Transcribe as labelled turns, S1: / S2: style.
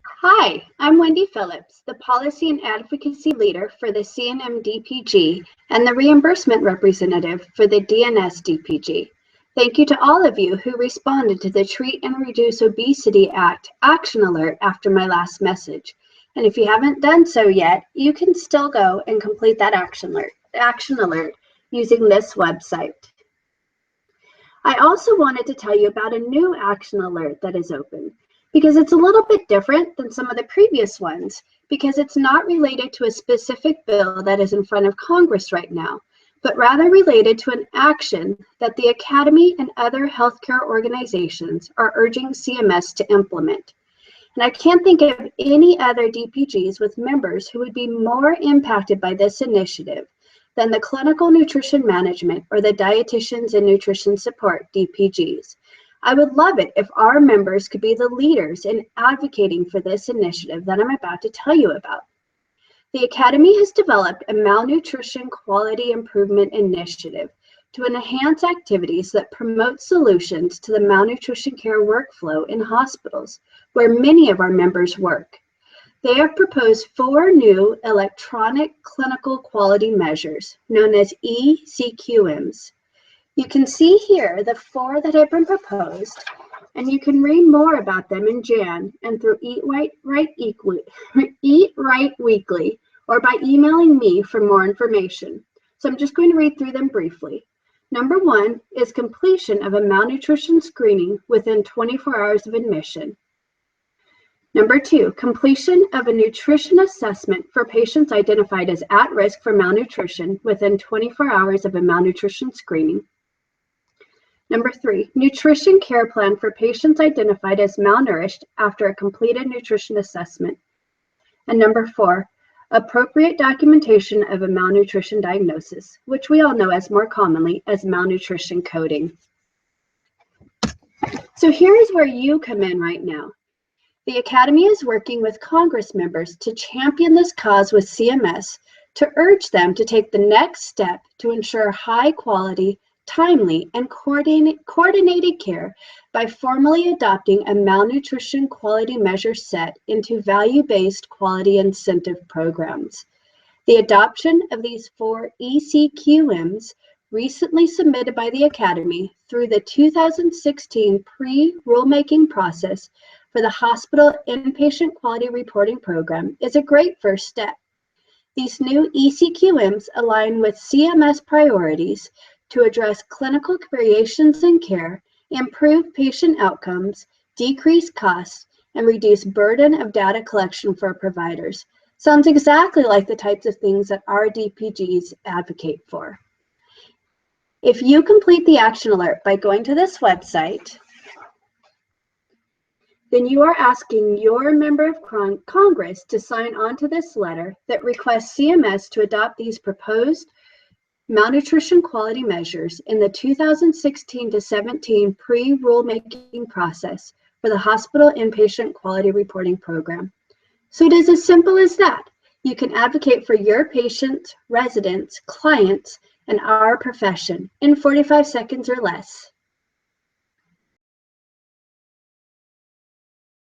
S1: Hi, I'm Wendy Phillips, the Policy and Advocacy Leader for the CNM DPG and the Reimbursement Representative for the DNS DPG. Thank you to all of you who responded to the Treat and Reduce Obesity Act Action Alert after my last message. And if you haven't done so yet, you can still go and complete that action alert using this website. I also wanted to tell you about a new action alert that is open, because it's a little bit different than some of the previous ones, because it's not related to a specific bill that is in front of Congress right now, but rather related to an action that the Academy and other healthcare organizations are urging CMS to implement. And I can't think of any other DPGs with members who would be more impacted by this initiative than the Clinical Nutrition Management, or the Dietitians and Nutrition Support, DPGs. I would love it if our members could be the leaders in advocating for this initiative that I'm about to tell you about. The Academy has developed a malnutrition quality improvement initiative to enhance activities that promote solutions to the malnutrition care workflow in hospitals, where many of our members work. They have proposed 4 new electronic clinical quality measures, known as ECQMs. You can see here the 4 that have been proposed, and you can read more about them in Jan and through Eat Right Weekly, or by emailing me for more information. So I'm just going to read through them briefly. Number 1 is completion of a malnutrition screening within 24 hours of admission. Number 2, completion of a nutrition assessment for patients identified as at risk for malnutrition within 24 hours of a malnutrition screening. Number 3, nutrition care plan for patients identified as malnourished after a completed nutrition assessment. And number 4, appropriate documentation of a malnutrition diagnosis, which we all know as more commonly as malnutrition coding. So here is where you come in right now. The Academy is working with Congress members to champion this cause with CMS to urge them to take the next step to ensure high quality, timely, and coordinated care by formally adopting a malnutrition quality measure set into value-based quality incentive programs. The adoption of these 4 ECQMs, recently submitted by the Academy through the 2016 pre-rulemaking process for the Hospital Inpatient Quality Reporting Program, is a great first step. These new ECQMs align with CMS priorities to address clinical variations in care, improve patient outcomes, decrease costs, and reduce burden of data collection for providers. Sounds exactly like the types of things that our DPGs advocate for. If you complete the action alert by going to this website, then you are asking your member of Congress to sign on to this letter that requests CMS to adopt these proposed malnutrition quality measures in the 2016 to 17 pre-rulemaking process for the Hospital Inpatient Quality Reporting Program. So it is as simple as that. You can advocate for your patients, residents, clients, and our profession in 45 seconds or less.